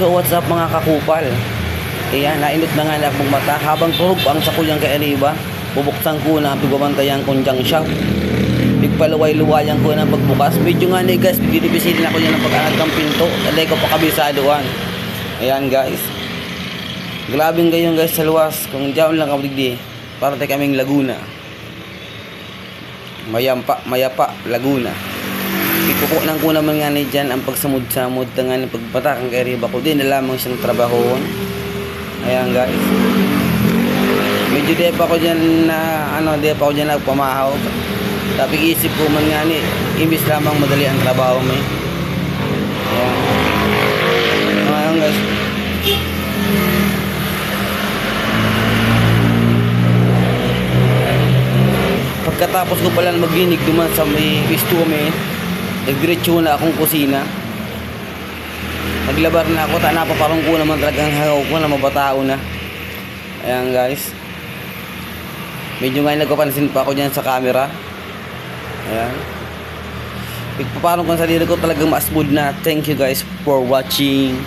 So what's up mga kakupal? Ayan, nainot na nga na akong mata. Habang turog ang sakuyang kay Ariba, bubuksan ko na pigbabantayan kong junk shop. Pigpaluway-luwayan ko na pagbukas. Medyo nga ni guys, binibisilin ako niya ng pag-angat ng pinto. Talay ko pa kabisaduan. Ayan guys. Grabing gayon guys sa luwas. Kung diyan lang ako digdi, para tayo kaming Laguna. Mayapa, Laguna. Ikuko lang ko naman nga na dyan ang pagsamud-samud nga ng pagpatakang kay Ariba ko. Di na lamang siyang trabahon. Ayan guys. Medyo di pa ako dyan na di pa ako dyan nagpamahaw. Tapi isip ko man nga ni imbis lamang madali ang trabaho mo. Ayan. Ayan guys. Pagkatapos ko pala maginig duman sa may istume, nagdiretso na akong kusina. Naglabar na ako, napaparong ko naman talagang hangaw ko na mabatao na. Ayan guys. Medyo nga nagpapansin pa ako dyan sa camera. Ayan. Ipapalong ko sa sarili ko talagang ma-smooth na. Thank you guys for watching.